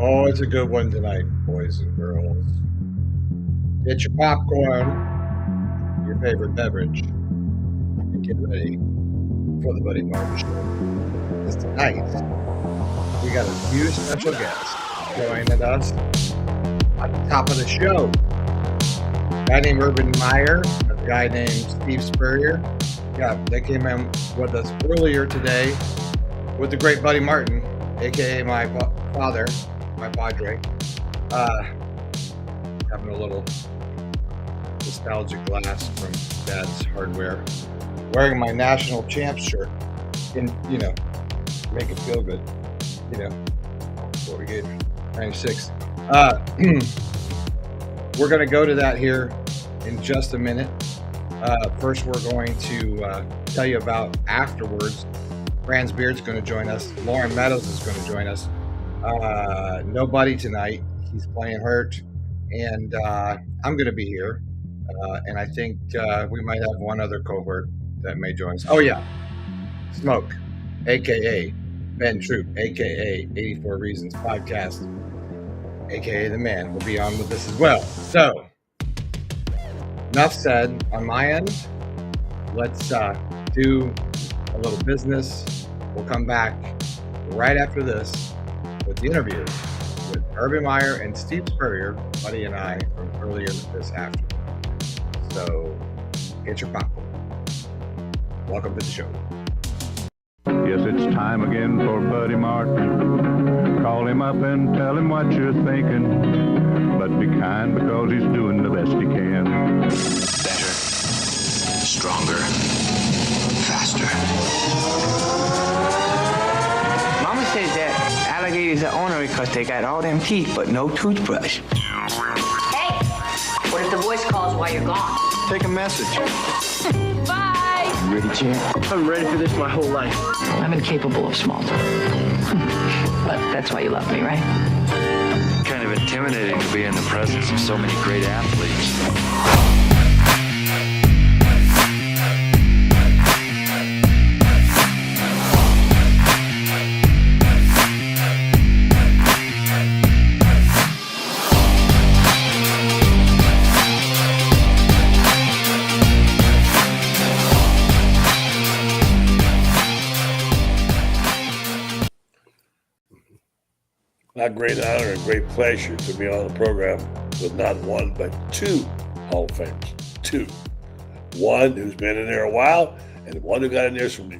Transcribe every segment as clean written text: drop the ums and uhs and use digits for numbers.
Oh, it's a good one tonight, boys and girls. Get your popcorn, your favorite beverage, and get ready for the Buddy Martin Show. Because tonight, we got a few special guests joining us at the top of the show. A guy named Urban Meyer, a guy named Steve Spurrier. Yeah, they came in with us earlier today with the great Buddy Martin, a.k.a. my father, my padre. Having a little nostalgic glass from Dad's Hardware. Wearing my national champs shirt. And, make it feel good. What we get, 96. We're going to go to that here in just a minute. First, we're going to tell you about afterwards. Franz Beard's going to join us. Lauren Meadows is going to join us. Nobody tonight. He's playing hurt. And I'm going to be here. And I think we might have one other cohort that may join us. Oh, yeah. Smoke, a.k.a. Ben Troop, a.k.a. 84 Reasons Podcast, a.k.a. The Man, will be on with us as well. So, enough said on my end. Let's do a little business. We'll come back right after this with the interview with Urban Meyer and Steve Spurrier, Buddy and I, from earlier this afternoon. So, get your popcorn. Welcome to the show. Yes, it's time again for Buddy Martin. Call him up and tell him what you're thinking. But be kind because he's doing the best he can. Better, stronger, faster. Mama says that alligators are ornery because they got all them teeth but no toothbrush. Hey, what if the voice calls while you're gone? Take a message. Bye. You ready, champ? I'm ready for this my whole life. I'm incapable of small talk. But that's why you love me, right? Kind of intimidating to be in the presence of so many great athletes. A great honor and great pleasure to be on the program with not one, but two Hall of Famers. Two. One who's been in there a while and one who got in there from me.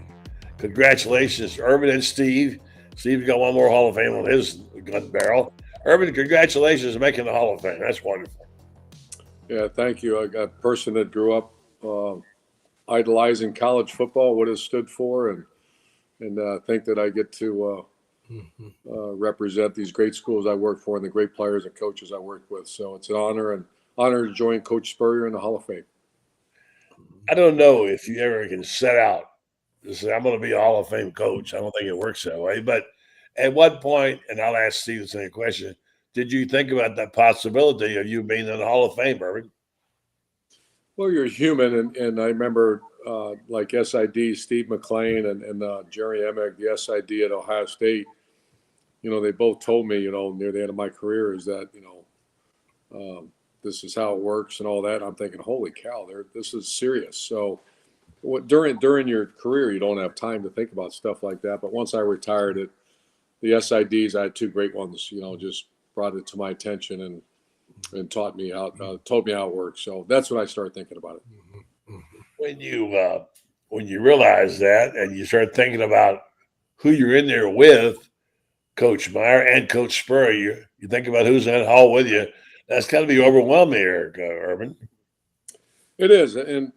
Congratulations to Urban and Steve. Steve's got one more Hall of Fame on his gun barrel. Urban, congratulations on making the Hall of Fame. That's wonderful. Yeah, thank you. I got a person that grew up idolizing college football, what it stood for, and think that I get to represent these great schools I work for and the great players and coaches I work with. So it's an honor to join Coach Spurrier in the Hall of Fame. I don't know if you ever can set out to say, I'm going to be a Hall of Fame coach. I don't think it works that way. But at what point, and I'll ask Steve the same question, did you think about that possibility of you being in the Hall of Fame, Urban? Well, you're human, and I remember like SID, Steve McLean and Jerry Emig, the SID at Ohio State. They both told me, near the end of my career is that, this is how it works and all that. I'm thinking, holy cow, this is serious. So during your career, you don't have time to think about stuff like that. But once I retired, the SIDs, I had two great ones, just brought it to my attention and taught me told me how it works. So that's when I started thinking about it. When you realize that and you start thinking about who you're in there with, Coach Meyer and Coach Spurrier, you think about who's in that hall with you. That's got to be overwhelming, Urban. It is, and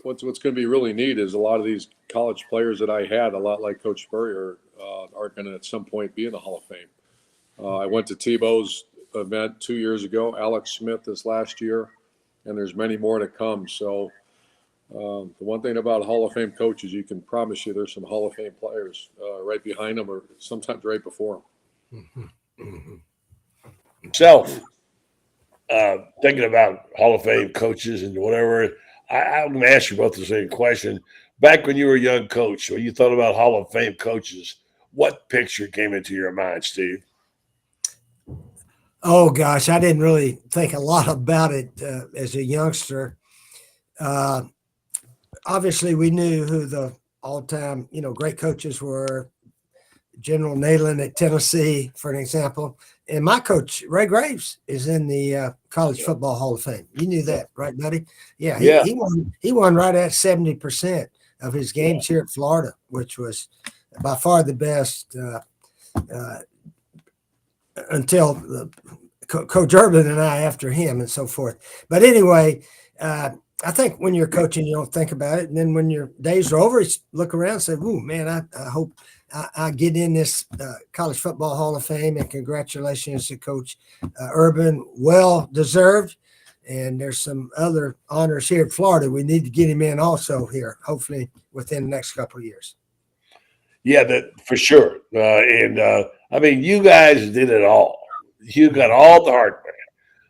what's going to be really neat is a lot of these college players that I had, a lot like Coach Spurrier, are going to at some point be in the Hall of Fame. I went to Tebow's event 2 years ago, Alex Smith this last year, and there's many more to come. So the one thing about Hall of Fame coaches, you can promise you there's some Hall of Fame players right behind them or sometimes right before them. Self, thinking about Hall of Fame coaches and whatever, I'm going to ask you both the same question. Back when you were a young coach, when you thought about Hall of Fame coaches, what picture came into your mind, Steve? Oh gosh, I didn't really think a lot about it as a youngster. Uh, Obviously, we knew who the all-time, great coaches were. General Neyland at Tennessee, for an example, and my coach Ray Graves is in the College Football Hall of Fame. You knew that, right, buddy? Yeah, he, Yeah. he won. He won right at 70% of his games here at Florida, which was by far the best uh, until Coach Urban and I after him and so forth. But anyway, I think when you're coaching, you don't think about it. And then when your days are over, you look around and say, "Ooh, man, I hope I get in this College Football Hall of Fame." And congratulations to Coach Urban. Well deserved. And there's some other honors here at Florida. We need to get him in also here, hopefully within the next couple of years. Yeah, that for sure. I mean, you guys did it all. You got all the heartburn,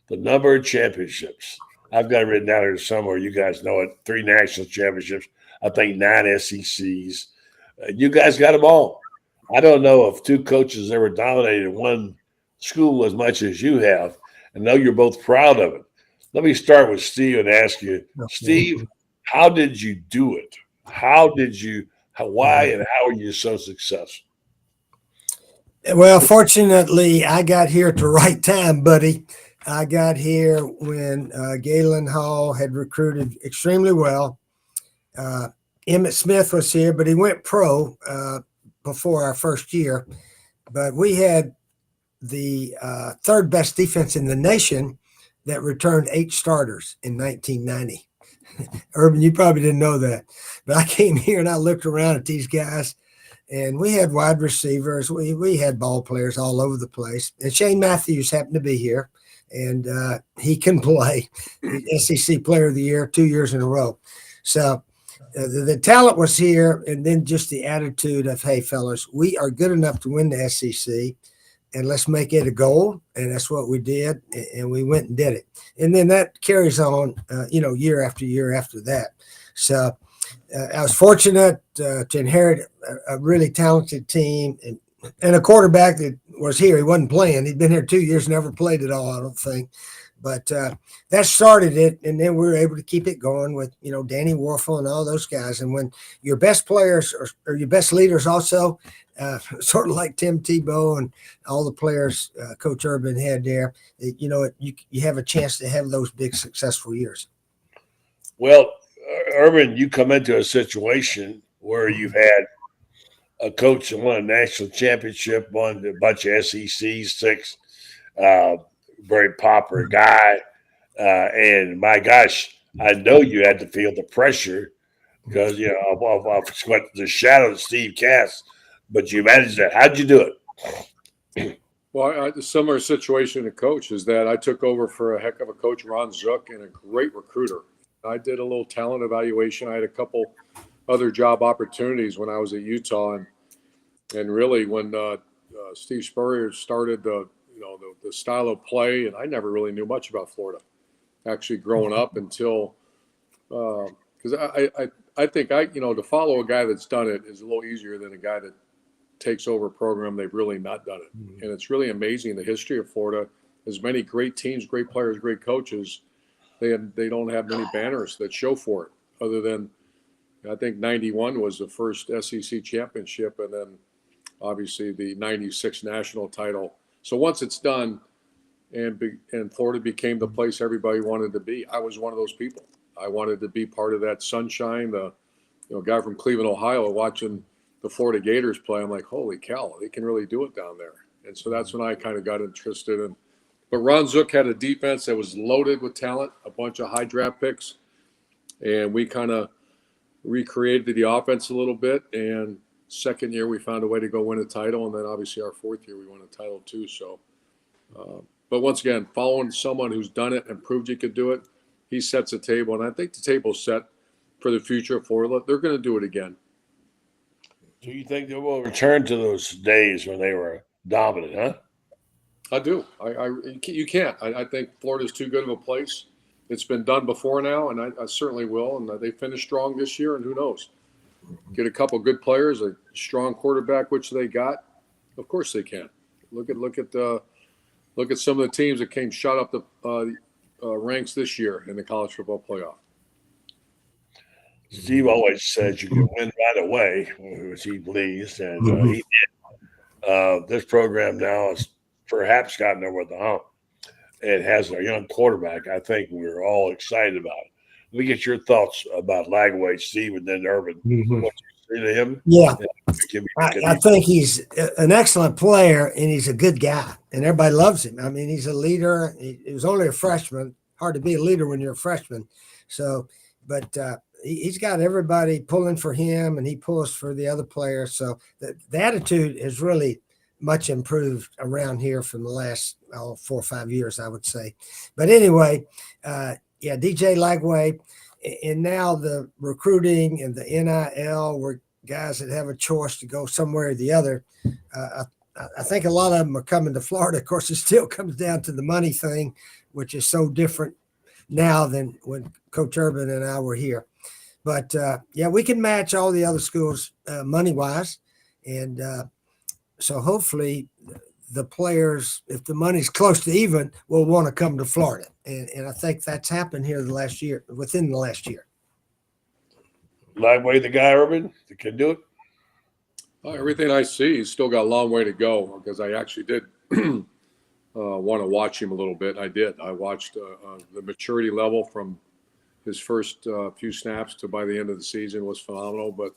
the number of championships. I've got it written down here somewhere. You guys know it. 3 national championships. I think 9 SECs. You guys got them all. I don't know if 2 coaches ever dominated one school as much as you have. I know you're both proud of it. Let me start with Steve and ask you, Steve, how did you do it? Why and how are you so successful? Well, fortunately, I got here at the right time, buddy. I got here when Galen Hall had recruited extremely well. Emmett Smith was here, but he went pro before our first year. But we had the third best defense in the nation that returned 8 starters in 1990. Urban, you probably didn't know that. But I came here and I looked around at these guys, and we had wide receivers. We had ball players all over the place. And Shane Matthews happened to be here, and he can play. SEC Player of the Year 2 years in a row. So the talent was here, and then just the attitude of, hey, fellas, we are good enough to win the SEC, and let's make it a goal. And that's what we did, and we went and did it. And then that carries on, year after year after that. So I was fortunate to inherit a really talented team and a quarterback that was here. He wasn't playing. He'd been here 2 years, never played at all, I don't think. But that started it, and then we were able to keep it going with, Danny Warfel and all those guys. And when your best players or your best leaders also, sort of like Tim Tebow and all the players Coach Urban had there, you have a chance to have those big successful years. Well, Urban, you come into a situation where you've had a coach that won a national championship, won a bunch of SECs, 6, very popular guy. And my gosh, I know you had to feel the pressure because, of what the shadow that Steve cast, but you managed that. How'd you do it? Well, the similar situation to coach is that I took over for a heck of a coach, Ron Zook, and a great recruiter. I did a little talent evaluation. I had a couple other job opportunities when I was at Utah, and really when Steve Spurrier started the style of play, and I never really knew much about Florida, actually growing up until because I think to follow a guy that's done it is a little easier than a guy that takes over a program they've really not done it. Mm-hmm. And it's really amazing the history of Florida. As many great teams, great players, great coaches, they don't have many banners that show for it other than I think 91 was the first SEC championship, and then obviously the 96 national title. So once it's done and Florida became the place everybody wanted to be, I was one of those people. I wanted to be part of that sunshine. The guy from Cleveland, Ohio, watching the Florida Gators play, I'm like, holy cow, they can really do it down there. And so that's when I kind of got interested in. But Ron Zook had a defense that was loaded with talent, a bunch of high draft picks, and we kind of recreated the offense a little bit. And second year, we found a way to go win a title, and then obviously our fourth year, we won a title too. So, but once again, following someone who's done it and proved you could do it, he sets a table, and I think the table's set for the future of Florida. They're going to do it again. Do you think they will return to those days when they were dominant, huh? I do. You can't. I think Florida's too good of a place. It's been done before now, and I certainly will. And they finished strong this year, and who knows? Get a couple good players, a strong quarterback, which they got. Of course they can. Look at Look at some of the teams that came shot up the ranks this year in the college football playoff. Steve always says you can win right away, which he believes, and he did. This program now has perhaps gotten over the hump. It has a young quarterback. I think we're all excited about it. Let me get your thoughts about Lagway, Steve, and then Urban. What you see to him? Yeah. Give me I think he's an excellent player, and he's a good guy, and everybody loves him. I mean, he's a leader. He was only a freshman. Hard to be a leader when you're a freshman. So, but he's got everybody pulling for him, and he pulls for the other players. So the attitude has really much improved around here from the last 4 or 5 years, I would say. But anyway, yeah, DJ Lagway, and now the recruiting and the NIL were guys that have a choice to go somewhere or the other. I think a lot of them are coming to Florida. Of course, it still comes down to the money thing, which is so different now than when Coach Urban and I were here. But yeah, we can match all the other schools money-wise. And so hopefully the players, if the money's close to even, will want to come to Florida. And I think that's happened here within the last year. Lagway, the guy, Urban, that can do it? Everything I see, he's still got a long way to go, because I actually did want to watch him a little bit. I did. I watched the maturity level from his first few snaps to by the end of the season was phenomenal. But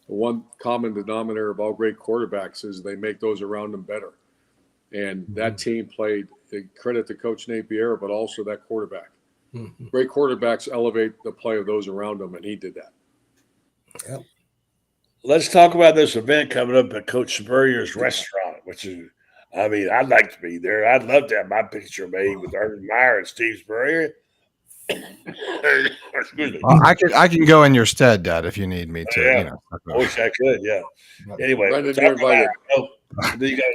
the one common denominator of all great quarterbacks is they make those around them better. And that team played, credit to Coach Napier, but also that quarterback. Great quarterbacks elevate the play of those around them, and he did that. Yep. Let's talk about this event coming up at Coach Spurrier's restaurant, which is, I mean, I'd like to be there. I'd love to have my picture made with Urban Meyer and Steve Spurrier. Excuse me. I can go in your stead, Dad, if you need me to. Yeah. You know. I wish I could. Yeah. Anyway, Brandon, you're invited.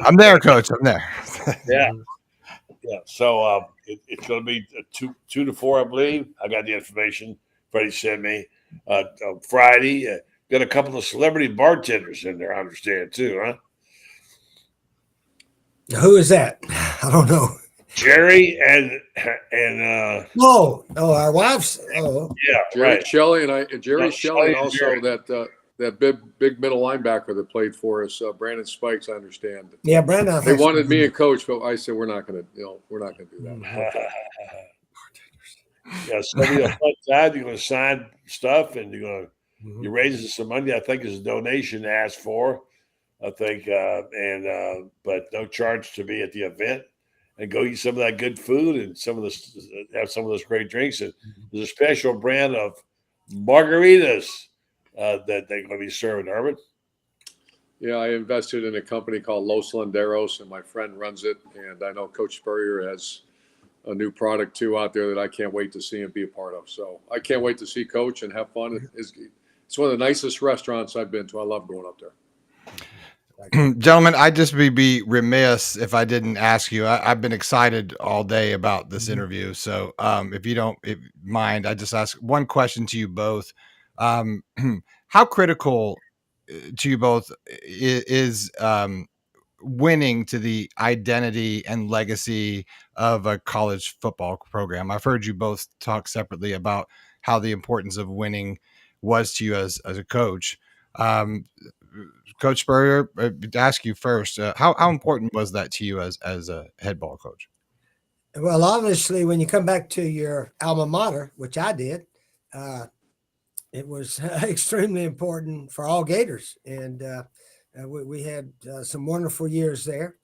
I'm there, Coach. I'm there. Yeah. Yeah. So it's going to be 2 to 4, I believe. I got the information Freddie sent me. Friday, got a couple of celebrity bartenders in there, I understand, too, huh? Who is that? I don't know. Jerry and our wives. Oh, yeah, Jerry right. Shelley and Jerry Shelley, and also Jerry. that big middle linebacker that played for us, Brandon Spikes. I understand. Yeah, Brandon. They wanted me and Coach, but I said we're not going to do that. Yeah, so on the front side, you're going to sign stuff, and you're raising some money. I think is a donation asked for. I think, but no charge to be at the event, and go eat some of that good food and have some of those great drinks. And there's a special brand of margaritas that they're going to be serving, Urban. Yeah, I invested in a company called Los Landeros, and my friend runs it. And I know Coach Spurrier has a new product too out there that I can't wait to see and be a part of. So I can't wait to see Coach and have fun. It's one of the nicest restaurants I've been to. I love going up there. Gentlemen, I'd just be remiss if I didn't ask you. I've been excited all day about this interview. So if you don't mind, I just ask one question to you both. How critical to you both is winning to the identity and legacy of a college football program? I've heard you both talk separately about how the importance of winning was to you as a coach. Coach Spurrier, to ask you first, how important was that to you as a head ball coach? Well, obviously, when you come back to your alma mater, which I did, it was extremely important for all Gators. And we had some wonderful years there.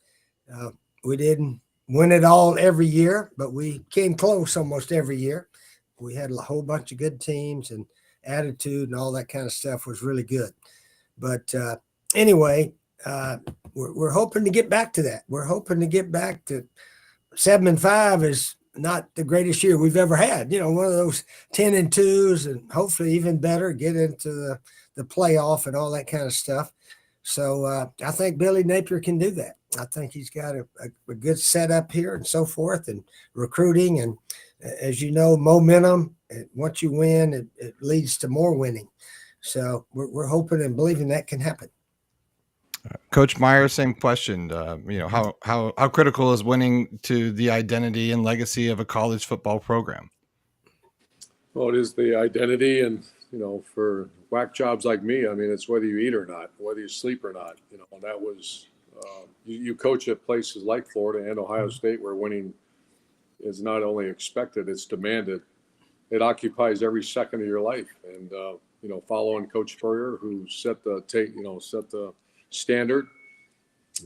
We didn't win it all every year, but we came close almost every year. We had a whole bunch of good teams, and attitude and all that kind of stuff was really good. But anyway, we're hoping to get back to that. We're hoping to get back to 7-5 is not the greatest year we've ever had. You know, one of those 10-2s, and hopefully even better, get into the playoff and all that kind of stuff. So I think Billy Napier can do that. I think he's got a good setup here and so forth, and recruiting. And as you know, momentum, once you win, it leads to more winning. So we're hoping and believing that can happen. Coach Meyer, same question. How critical is winning to the identity and legacy of a college football program? Well, it is the identity, and for whack jobs like me, I mean, it's whether you eat or not, whether you sleep or not. And that was you coach at places like Florida and Ohio State, where winning is not only expected, it's demanded. It occupies every second of your life, and following Coach Spurrier, who set the standard.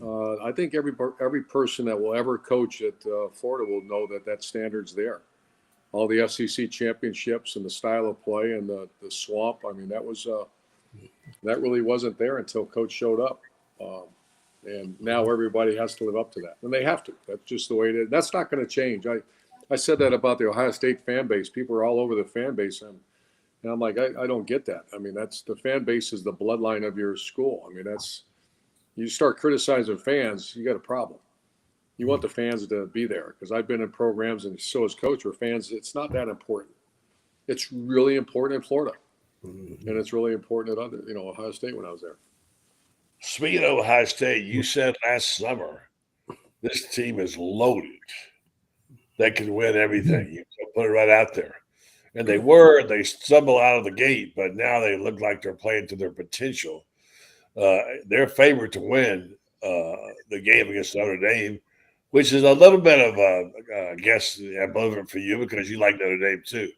I think every person that will ever coach at Florida will know that standard's there. All the SEC championships and the style of play and the swamp. I mean, that really wasn't there until Coach showed up. And now everybody has to live up to that. And they have to. That's just the way it is. That's not going to change. I said that about the Ohio State fan base. People are all over the fan base. And I'm like, I don't get that. I mean, that's the fan base is the bloodline of your school. I mean, you start criticizing fans, you got a problem. You want the fans to be there, because I've been in programs, and so as coach, where fans, it's not that important. It's really important in Florida, and it's really important at Ohio State when I was there. Speaking of Ohio State, you said last summer this team is loaded. They can win everything. You put it right out there. And they stumble out of the gate, but now they look like they're playing to their potential. They're favored to win the game against Notre Dame, which is a little bit of I guess, above it for you because you like Notre Dame too.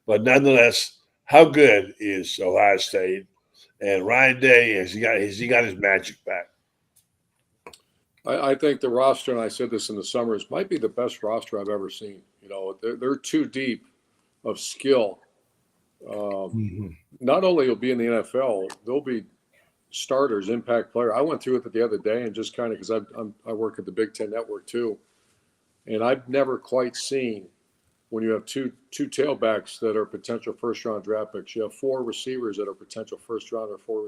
But nonetheless, how good is Ohio State? And Ryan Day, has he got his magic back? I think the roster, and I said this in the summers, might be the best roster I've ever seen. They're too deep of skill. Not only will be in the NFL, they'll be starters, impact player. I went through it the other day, and just kind of because I work at the Big Ten Network too, and I've never quite seen when you have two tailbacks that are potential first-round draft picks. You have 4 receivers that are potential first-round or 4,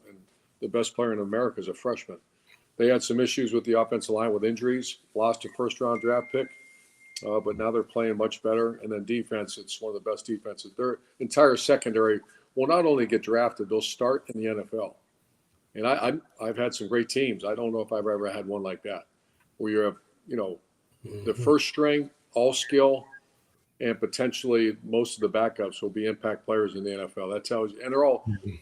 and the best player in America is a freshman. They had some issues with the offensive line with injuries, lost a first-round draft pick, but now they're playing much better. And then defense, it's one of the best defenses. Their entire secondary will not only get drafted, they'll start in the NFL. And I've had some great teams. I don't know if I've ever had one like that, where you have, the first string, all skill, and potentially most of the backups will be impact players in the NFL. That tells you, and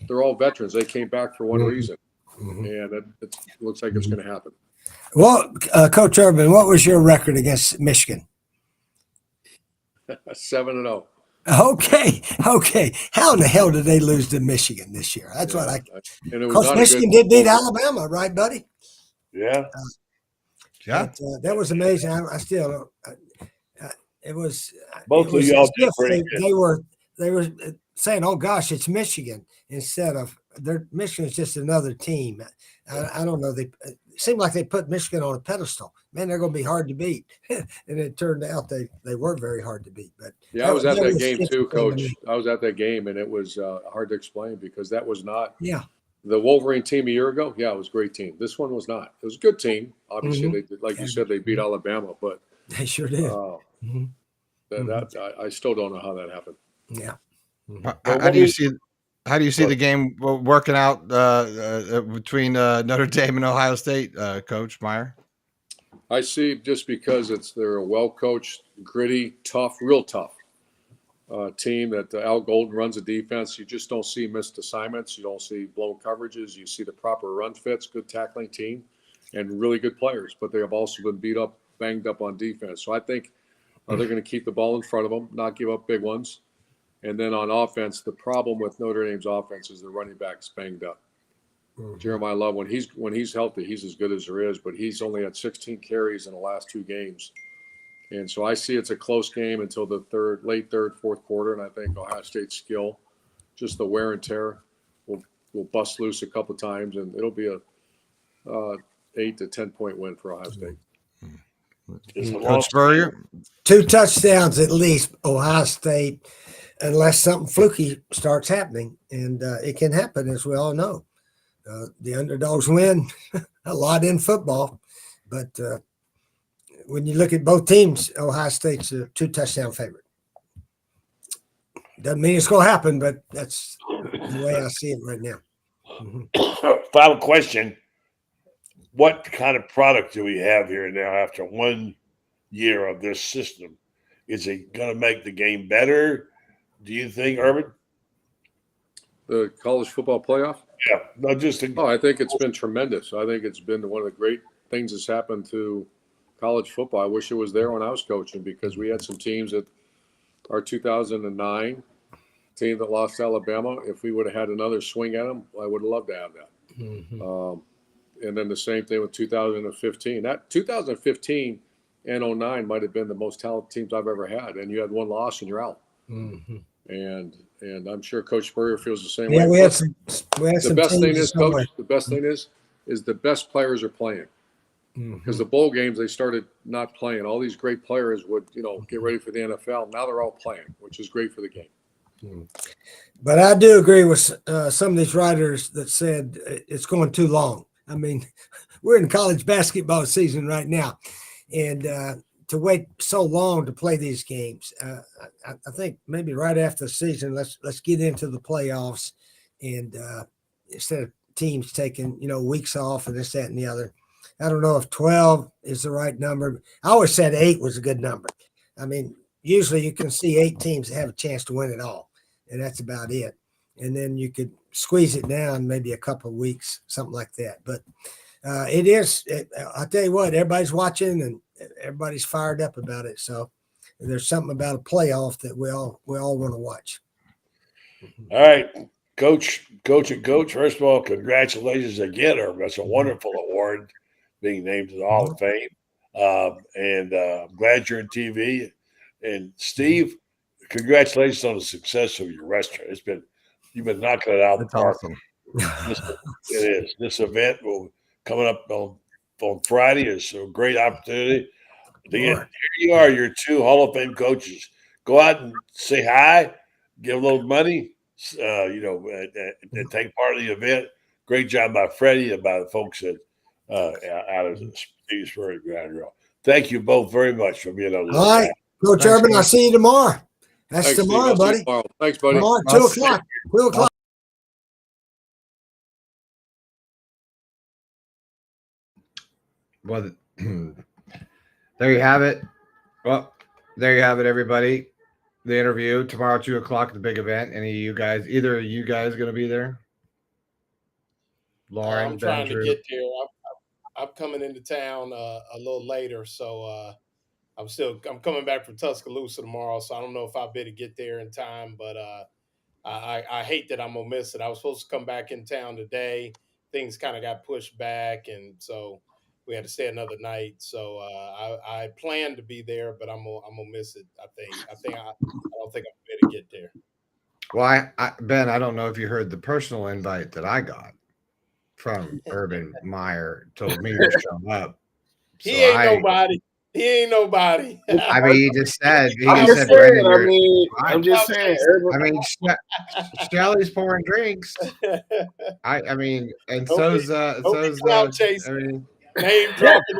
they're all veterans. They came back for one reason, and it looks like it's going to happen. Well, Coach Urban, what was your record against Michigan? 7-0. Okay. How in the hell did they lose to Michigan this year? That's what because Michigan did beat Alabama, right, buddy? Yeah. That was amazing. I still, it was. Both of y'all did great. They were saying, "Oh gosh, it's Michigan," instead of Michigan's just another team. I don't know. It seemed like they put Michigan on a pedestal. Man, they're going to be hard to beat, and it turned out they were very hard to beat. But I was at that game too, Coach. I was at that game, and it was hard to explain because that was not the Wolverine team a year ago. Yeah, it was a great team. This one was not. It was a good team. Obviously, you said, they beat Alabama, but they sure did. I still don't know how that happened. Yeah. How do you see the game working out between Notre Dame and Ohio State, Coach Meyer? I see, just because they're a well-coached, gritty, tough, real tough team that Al Golden runs a defense. You just don't see missed assignments. You don't see blown coverages. You see the proper run fits, good tackling team, and really good players. But they have also been banged up on defense. So I think they're going to keep the ball in front of them, not give up big ones. And then on offense, the problem with Notre Dame's offense is the running back's banged up. Jeremiah Love, when he's healthy, he's as good as there is, but he's only had 16 carries in the last 2 games. And so I see it's a close game until the late third, fourth quarter, and I think Ohio State's skill, just the wear and tear, will bust loose a couple of times, and it'll be a 8 to 10 point win for Ohio State. Coach Spurrier? 2 touchdowns at least, Ohio State, unless something fluky starts happening, and it can happen, as we all know. The underdogs win a lot in football, but when you look at both teams, Ohio State's a 2 touchdown favorite. Doesn't mean it's going to happen, but that's the way I see it right now. Final question. what kind of product do we have here now after 1 year of this system? Is it going to make the game better? Do you think, Urban? The college football playoff? Yeah, no, just I think it's been tremendous. I think it's been one of the great things that's happened to college football. I wish it was there when I was coaching because we had some teams that our 2009 team that lost to Alabama. If we would have had another swing at them, I would have loved to have that. And then the same thing with 2015. That 2015 and 09 might have been the most talented teams I've ever had. And you had one loss and you're out. And I'm sure Coach Spurrier feels the same way. We had some The best thing is, somewhere. Coach, the best thing is the best players are playing. Because the bowl games, they started not playing. All these great players would, get ready for the NFL. Now they're all playing, which is great for the game. But I do agree with some of these writers that said it's going too long. I mean, we're in college basketball season right now, and to wait so long to play these games, I think maybe right after the season, let's get into the playoffs, and instead of teams taking weeks off and this, that, and the other. I don't know if 12 is the right number. I always said 8 was a good number. I mean, usually you can see 8 teams that have a chance to win it all, and that's about it. And then you could squeeze it down maybe a couple of weeks, something like that. But I'll tell you what, everybody's watching and everybody's fired up about it. So there's something about a playoff that we all want to watch. All right, Coach. First of all, congratulations again, Irv. That's a wonderful award, being named to the Hall of Fame. And I'm glad you're in TV. And Steve, congratulations on the success of your restaurant. You've been knocking it out of the park. Awesome. It is. This event coming up on Friday is a great opportunity. Here you are, your 2 Hall of Fame coaches. Go out and say hi, give a little money, and take part of the event. Great job by Freddie and by the folks out of the Stevensburg Ground Drill. Thank you both very much for being on this. All right, Coach Urban, I'll see you tomorrow. That's Thanks, tomorrow, Steve. I'll see buddy. you tomorrow. Thanks, buddy. Tomorrow, 2 o'clock. 2 o'clock. Well, there you have it. Well, there you have it, everybody. The interview tomorrow, 2 o'clock, the big event. Either of you guys going to be there? Lauren, I'm trying Drew? to get there. I'm coming into town a little later, so I'm coming back from Tuscaloosa tomorrow, so I don't know if I'll be able to get there in time, but I hate that I'm gonna miss it. I was supposed to come back in town today. Things kind of got pushed back, and so we had to stay another night. So I plan to be there, but I'm gonna miss it. I don't think I'll be able to get there. Well, Ben, I don't know if you heard the personal invite that I got from Urban Meyer. Told me to show up. He ain't nobody. He ain't nobody. I mean, he just said, Brendan, I'm just saying. I mean, Shelly's pouring drinks. I mean, and so's cloud chasing. I mean, name dropping.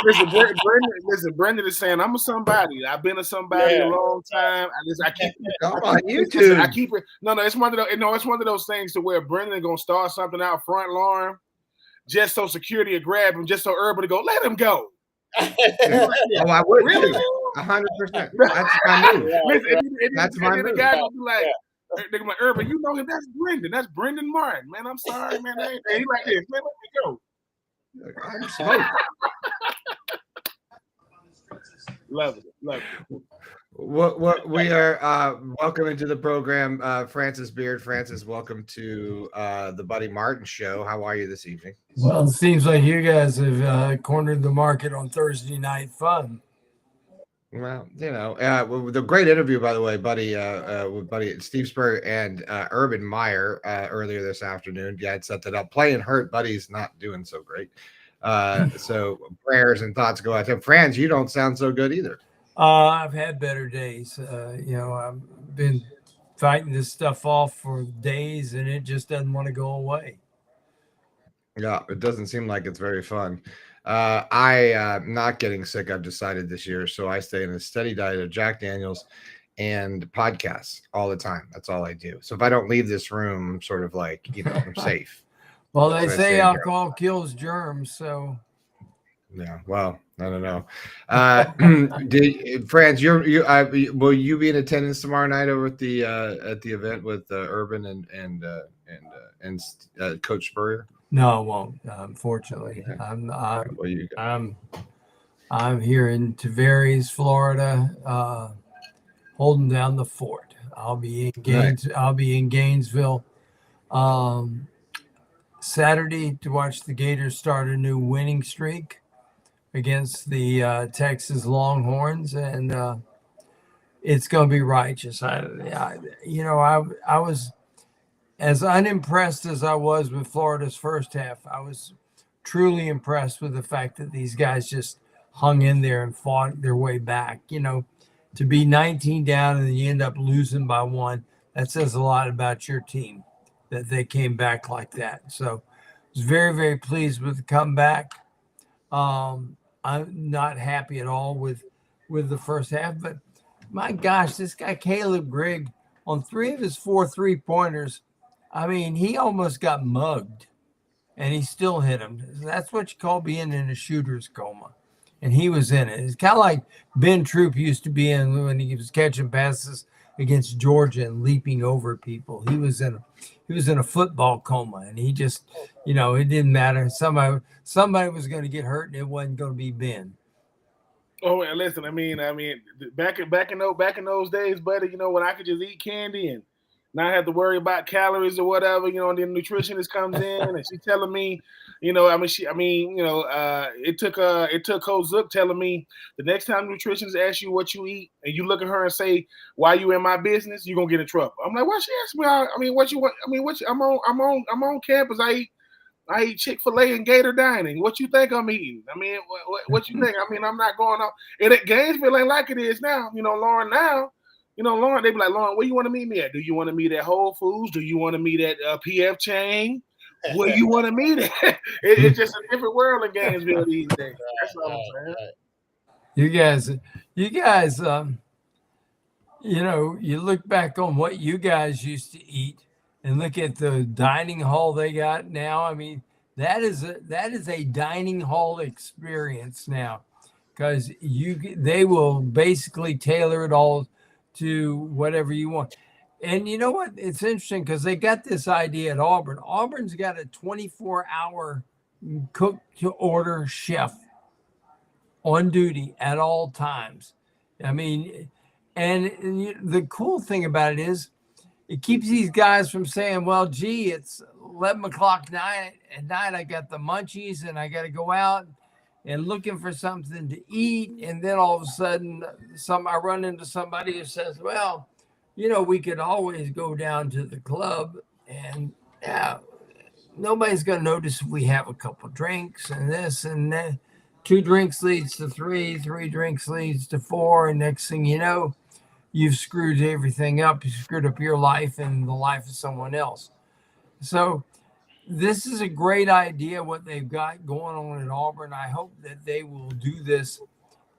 Listen, Brendan is saying I'm a somebody. I've been a somebody a long time. I keep on YouTube. I keep it. No, it's one of those. No, it's one of those things to where Brendan gonna start something out front, Lauren, just so security will grab him, just so Urban to go, let him go. Oh, I would really? 100%. That's my move. That's my move. The guy gonna be like, they're gonna be like, Urban, you know him? That's Brendan. That's Brendan Martin. Man, I'm sorry, man. He like this. Man, let me go. I'm smoking. Love it. What we are welcoming to the program, Francis Beard. Francis, welcome to the Buddy Martin Show. How are you this evening? Well, it seems like you guys have cornered the market on Thursday night fun. Well, the great interview, by the way, Buddy, with Buddy Steve Spurrier and Urban Meyer earlier this afternoon. Yeah, I'd set that up. Playing hurt, Buddy's not doing so great. So prayers and thoughts go out to him. Franz, you don't sound so good either. I've had better days. I've been fighting this stuff off for days, and it just doesn't want to go away. Yeah, it doesn't seem like it's very fun. I'm not getting sick, I've decided this year, so I stay in a steady diet of Jack Daniels and podcasts all the time. That's all I do. So if I don't leave this room, I'm sort of like, I'm safe. Well, That's they what I say say. alcohol kills germs, so Yeah. Well, I don't know. Franz, will you be in attendance tomorrow night over at the event with Urban and Coach Spurrier? no, I won't. Unfortunately, Okay. I'm All right, well, you go. I'm here in Tavares, Florida, holding down the fort. I'll be in I'll be in Gainesville Saturday to watch the Gators start a new winning streak against the Texas Longhorns, and it's going to be righteous. I was as unimpressed as I was with Florida's first half. I was truly impressed with the fact that these guys just hung in there and fought their way back. To be 19 down and you end up losing by 1, that says a lot about your team that they came back like that. So I was very, very pleased with the comeback. I'm not happy at all with the first half, but my gosh, this guy Caleb Grigg on 3 of his 4 3-pointers, I mean, he almost got mugged and he still hit him. That's what you call being in a shooter's coma. And he was in it. It's kind of like Ben Troop used to be in when he was catching passes against Georgia and leaping over people. He was in a football coma, and he just, it didn't matter. Somebody was going to get hurt, and it wasn't going to be Ben. Oh, and listen, I mean, back in those days, buddy, when I could just eat candy and not have to worry about calories or whatever, and the nutritionist comes in and she's telling me, it took Coach Zook telling me the next time the nutritionist asks you what you eat and you look at her and say, "Why you in my business?" You're gonna get in trouble. I'm like, "Why she asked me? What you want? I'm on campus. I eat Chick-fil-A and Gator Dining. What you think I'm eating? What you think? I'm not going on. And at Gainesville ain't like it is now. Lauren now. Lauren, they be like, "Lauren, where you want to meet me at? Do you want to meet at Whole Foods? Do you want to meet at PF Chain? Where you want to meet at?" It's just a different world in Gainesville these days. That's all I'm saying. You guys, you look back on what you guys used to eat and look at the dining hall they got now. I mean, that is a dining hall experience now, because they will basically tailor it all to whatever you want. And you know what? It's interesting because they got this idea at Auburn. Auburn's got a 24-hour cook to order chef on duty at all times. I mean, and the cool thing about it is it keeps these guys from saying, well, gee, it's 11 o'clock at night. I got the munchies and I got to go out and looking for something to eat. And then all of a sudden I run into somebody who says, well, we could always go down to the club and nobody's going to notice if we have a couple drinks and this and that. 2 drinks leads to 3, 3 drinks leads to 4. And next thing you know, you've screwed everything up. You screwed up your life and the life of someone else. So this is a great idea, what they've got going on at Auburn. I hope that they will do this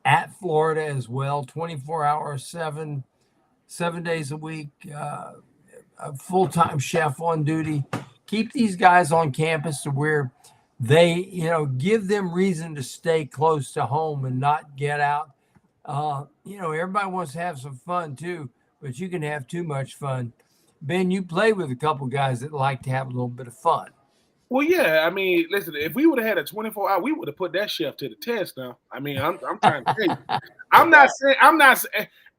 at Florida as well. 24 hours, 7 days a week, a full-time chef on duty. Keep these guys on campus to where they, give them reason to stay close to home and not get out. Everybody wants to have some fun too, but you can have too much fun. Ben, you play with a couple guys that like to have a little bit of fun. Well, yeah. Listen, if we would have had a 24-hour, we would have put that chef to the test now. I'm trying to tell you. I'm not saying,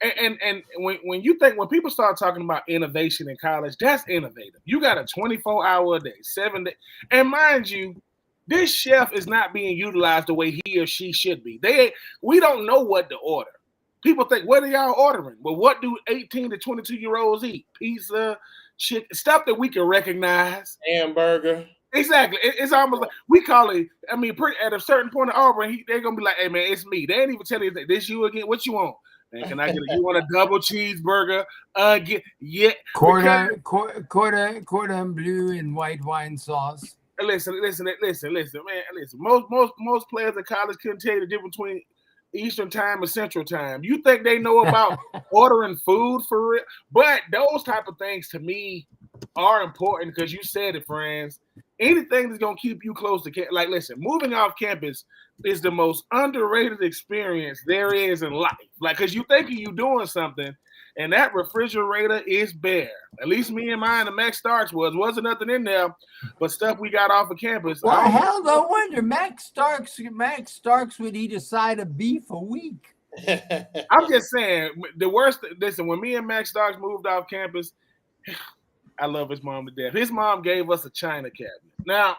and when people start talking about innovation in college, that's innovative. You got a 24-hour a day, 7 days. And mind you, this chef is not being utilized the way he or she should be. We don't know what to order. People think, what are y'all ordering? Well, what do 18 to 22-year-olds eat? Pizza, chicken, stuff that we can recognize. Hamburger. Exactly. It's almost like we call it. At a certain point in Auburn, they're gonna be like, "Hey man, it's me." They ain't even tell you that this you again. What you want? Man, can I get you want a double cheeseburger? Cordon bleu and white wine sauce. Listen, man. Listen. Most players in college couldn't tell you the difference between Eastern time and Central time. You think they know about ordering food for real? But those type of things to me are important because you said it, friends. anything that's gonna keep you close to campus. Like, listen, moving off campus is the most underrated experience there is in life. Like, cause you thinking you doing something, and that refrigerator is bare. At least me and mine, the Max Starks wasn't nothing in there, but stuff we got off of campus. Well, hell, no wonder Max Starks would eat a side of beef a week. I'm just saying, the worst. Listen, when me and Max Starks moved off campus, I love his mom to death. His mom gave us a china cabinet. Now,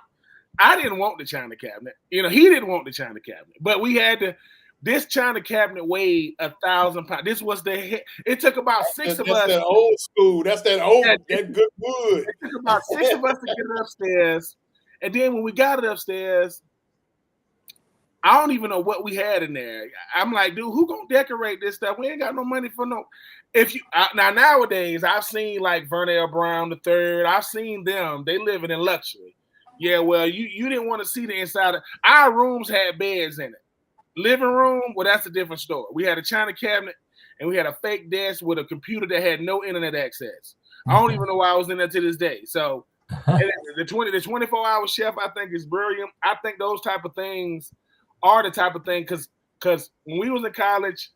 I didn't want the china cabinet. You know, he didn't want the china cabinet, but we had to. This china cabinet weighed 1,000 pounds. This was it took about six of us. That's that old school. That's that good wood. It took about 6 of us to get it upstairs, and then when we got it upstairs, I don't even know what we had in there. I'm like, dude, who gonna decorate this stuff? We ain't got no money for no. Now nowadays, I've seen like Vernell Brown III. I've seen them. They living in luxury. Yeah, well, you didn't want to see the inside. Our rooms had beds in it. Living room, well, that's a different story. We had a china cabinet and we had a fake desk with a computer that had no internet access. I don't even know why I was in there to this day. So the 24-hour chef, I think, is brilliant. I think those type of things are the type of thing because when we was in college,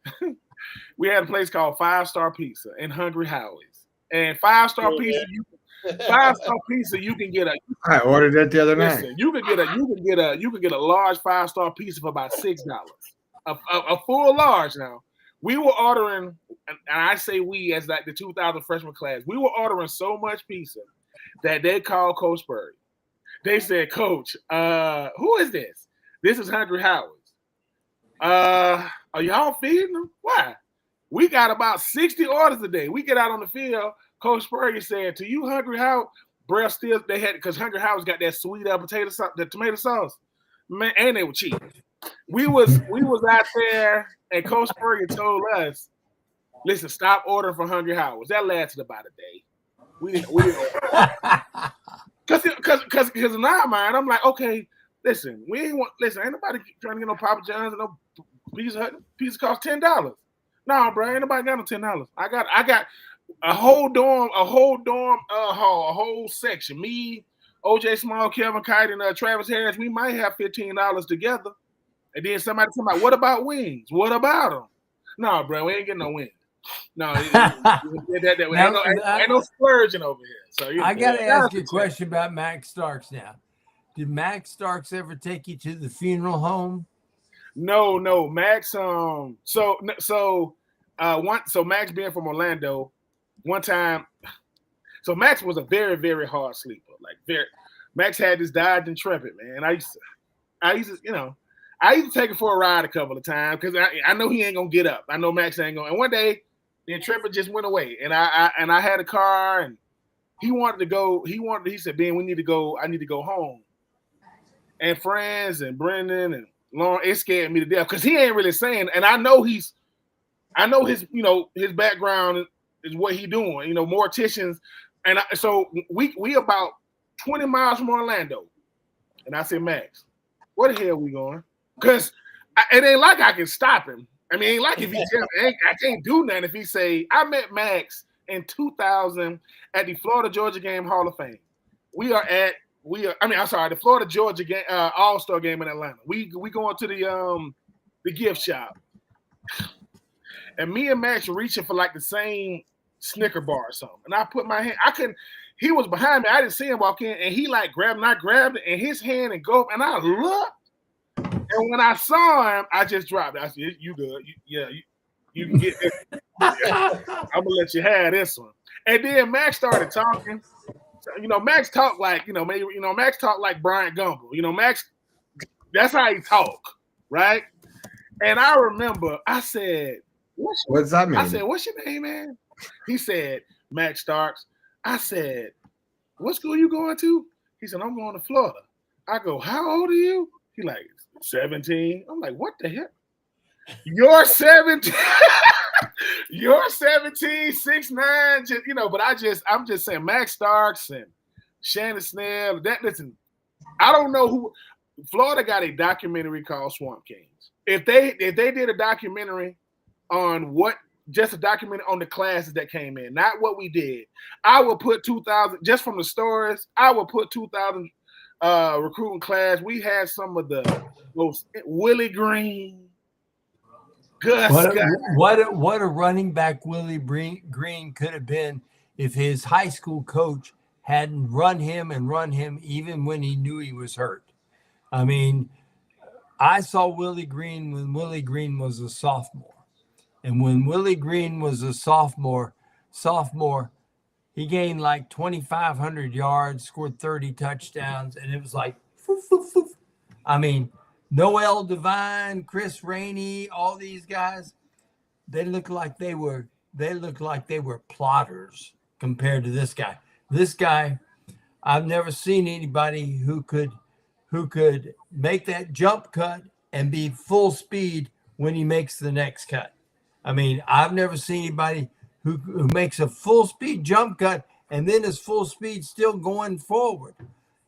we had a place called 5-Star Pizza in Hungry Howie's. And 5-Star Pizza, you can get a. I ordered that the other night. You could get a large 5-star pizza for about $6. A full large. Now we were ordering, and I say we as like the 2000 freshman class, we were ordering so much pizza that they called Coach Spurrier. They said, "Coach, who is this? This is Hungry Howie's. Are y'all feeding them? Why? We got about 60 orders a day. We get out on the field." Coach Spurrier said, "To you, Hungry Howard, breath still they had because Hungry Howard's got that sweet potato sauce, the tomato sauce, man, and they were cheap. We was out there, and Coach Spurrier told us, listen, stop ordering from Hungry Howard's. That lasted about a day. We didn't because in our mind, I'm like, okay, listen, ain't nobody trying to get no Papa John's and no Pizza Hut. Pizza costs $10. No, bro, ain't nobody got no $10. I got a whole dorm hall, a whole section. Me, OJ Small, Kevin Kite, and Travis Harris, we might have $15 together. And then somebody come out, what about wings? What about them? No, bro, we ain't getting no wings. No, ain't no splurging over here. So I got to ask you a question about Max Starks now. Did Max Starks ever take you to the funeral home? No, Max. So Max being from Orlando. One time, so Max was a very, very hard sleeper. Max had this Dodge Intrepid, man. I used to take it for a ride a couple of times because I know he ain't gonna get up. I know Max ain't gonna. And one day, the Intrepid just went away, and I had a car, and he wanted to go. He said, "Ben, we need to go. I need to go home." And friends and Brendan and Lauren, it scared me to death because he ain't really saying. And I know his background is what he doing, morticians. And so we about 20 miles from Orlando. And I said, Max, where the hell we going? Because it ain't like I can stop him. I mean, ain't like if he tell me, I can't do nothing if he say, I met Max in 2000 at the Florida-Georgia game Hall of Fame. The Florida-Georgia game, All-Star game in Atlanta. We going to the gift shop. And me and Max were reaching for like the same Snicker bar or something. And I put my hand, he was behind me. I didn't see him walk in. And he like grabbed, and I grabbed it in his hand and go, and I looked. And when I saw him, I just dropped it. I said, you good. You can get this. I'm going to let you have this one. And then Max started talking. So, Max talked like, Max talked like Bryant Gumbel. Max, that's how he talk, right? And I remember I said, what does that mean? I said, what's your name, man? He said, Max Starks. I said, what school you going to? He said, I'm going to Florida. I go, how old are you? He like, 17. I'm like, what the hell? You're 17. You're 17, 6'9", but I'm just saying Max Starks and Shannon Snell. Listen, I don't know who. Florida got a documentary called Swamp Kings. If they did a documentary on just a documentary on the classes that came in, not what we did, I would put 2,000 just from the stories. I would put 2,000 recruiting class. We had some of the most Willie Green, Gus Scott. What a running back Willie Green could have been if his high school coach hadn't run him even when he knew he was hurt. I mean, I saw Willie Green when Willie Green was a sophomore. And when Willie Green was a sophomore, he gained like 2,500 yards, scored 30 touchdowns, and it was like, foof, foof, foof. I mean, Noel Devine, Chris Rainey, all these guys, they look like they were plotters compared to this guy. This guy, I've never seen anybody who could make that jump cut and be full speed when he makes the next cut. I mean, I've never seen anybody who makes a full speed jump cut and then is full speed still going forward.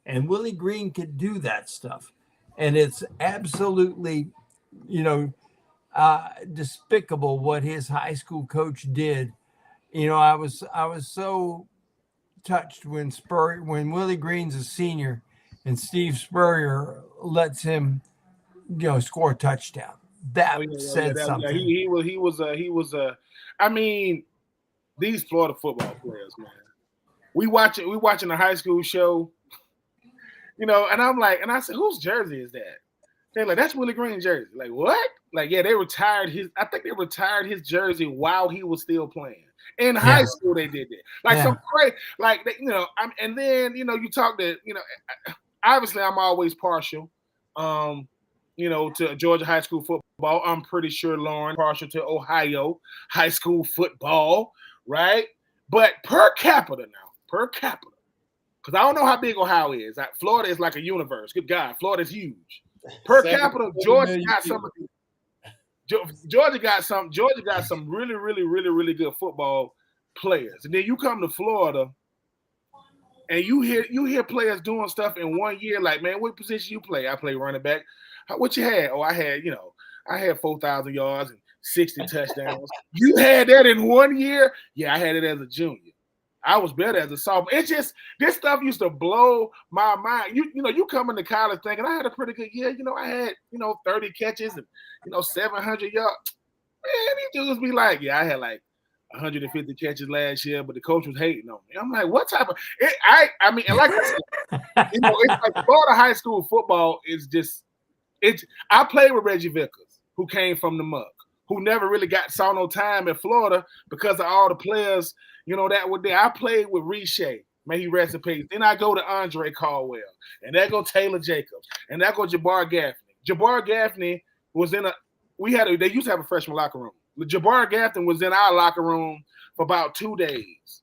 And Willie Green could do that stuff. And it's absolutely, despicable what his high school coach did. I was so touched when Willie Green's a senior and Steve Spurrier lets him, score a touchdown. That said something. He was. I mean, these Florida football players, man. We watching a high school show, and I'm like, and I said, whose jersey is that? They're like, that's Willie Green's jersey. Like, what? Like, yeah, they retired I think they retired his jersey while he was still playing. In high school, they did that. Like, some great, like, and then, you talk to, obviously I'm always partial, to Georgia high school football. I'm pretty sure Lauren partial to Ohio high school football, right? But per capita, because I don't know how big Ohio is. Florida is like a universe. Good God, Florida's huge. Per capita, Georgia got some. Georgia got some really, really, really, really good football players. And then you come to Florida, and you hear players doing stuff in 1 year. Like, man, what position you play? I play running back. What you had? Oh, I had 4,000 yards and 60 touchdowns. You had that in 1 year? Yeah, I had it as a junior. I was better as a sophomore. It's just, this stuff used to blow my mind. You come into college thinking I had a pretty good year. I had 30 catches and 700 yards. Man, these dudes be like, yeah, I had like 150 catches last year, but the coach was hating on me. I'm like, what type of? I mean, and like I said, it's like Florida high school football is just. I played with Reggie Vickers, who came from the muck, who never really saw no time in Florida because of all the players, that were there. I played with Riche, may he rest in peace. Then I go to Andre Caldwell, and there go Taylor Jacobs, and there go Jabbar Gaffney. Jabbar Gaffney was they used to have a freshman locker room. Jabbar Gaffney was in our locker room for about 2 days,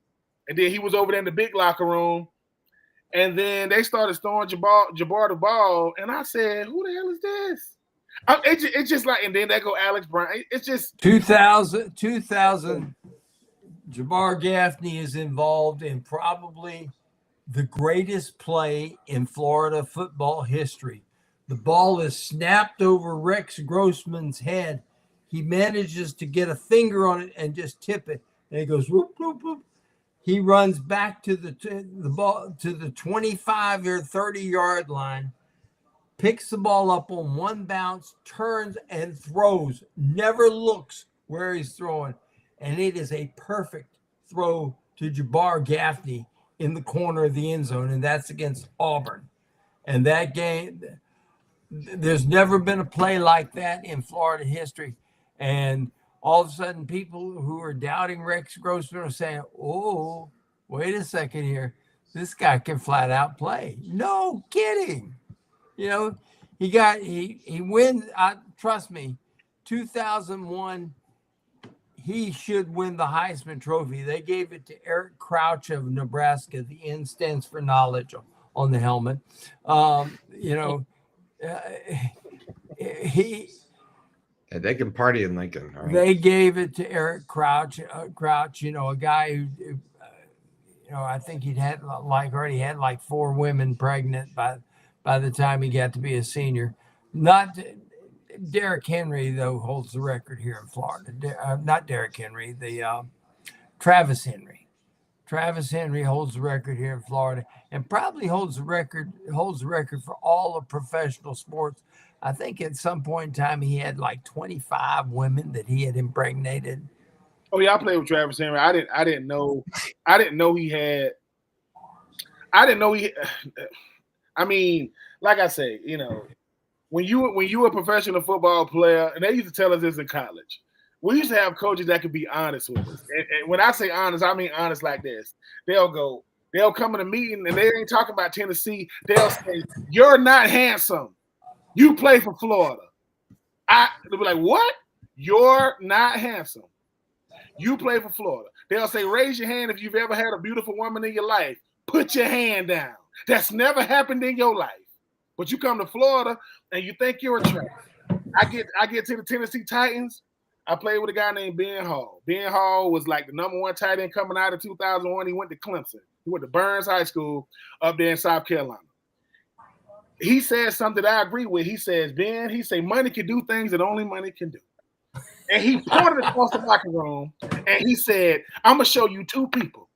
and then he was over there in the big locker room. And then they started throwing Jabbar the ball, and I said, "Who the hell is this?" It's just like, and then they go Alex Brown. It's just 2000. Jabbar Gaffney is involved in probably the greatest play in Florida football history. The ball is snapped over Rex Grossman's head. He manages to get a finger on it and just tip it, and it goes whoop whoop whoop. He runs back to the ball to the 25 or 30-yard line, picks the ball up on one bounce, turns and throws, never looks where he's throwing. And it is a perfect throw to Jabbar Gaffney in the corner of the end zone, and that's against Auburn. And that game, there's never been a play like that in Florida history. And all of a sudden, people who are doubting Rex Grossman are saying, oh, wait a second here. This guy can flat out play. No kidding. He wins. Trust me, 2001, he should win the Heisman Trophy. They gave it to Eric Crouch of Nebraska. The N stands for knowledge on the helmet. They can party in Lincoln. Right? They gave it to Eric Crouch. A guy who, I think already had like 4 women pregnant by the time he got to be a senior. Not Derrick Henry, though, holds the record here in Florida. Not Derrick Henry, Travis Henry. Travis Henry holds the record here in Florida, and probably holds the record for all of professional sports. I think at some point in time he had like 25 women that he had impregnated. Oh yeah, I played with Travis Henry. I didn't know he had. I didn't know he. I mean, like I say, you know, when you a professional football player, and they used to tell us this in college, we used to have coaches that could be honest with us. And when I say honest, I mean honest like this. They'll come in a meeting and they ain't talking about Tennessee. They'll say, "You're not handsome. You play for Florida." They'll be like, "What? You're not handsome. You play for Florida." They'll say, "Raise your hand if you've ever had a beautiful woman in your life. Put your hand down. That's never happened in your life. But you come to Florida and you think you're attractive." I get to the Tennessee Titans. I played with a guy named Ben Hall. Ben Hall was like the number one tight end coming out of 2001. He went to Clemson. He went to Burns High School up there in South Carolina. He said something that I agree with. He says, "Ben," he said, "money can do things that only money can do." And he pointed across the locker room and he said, "I'm going to show you two people."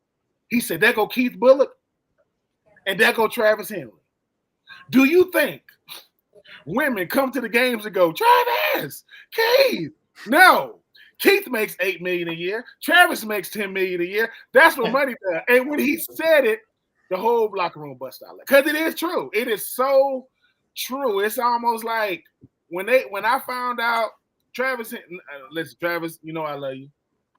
He said, "There go Keith Bullock and there go Travis Henry. Do you think women come to the games and go, 'Travis, Keith'? No. Keith makes $8 million a year. Travis makes $10 million a year. That's what money does." And when he said it, the whole locker room bust out. Because it is true. It is so true. It's almost like when I found out Travis, listen, Travis, you know I love you.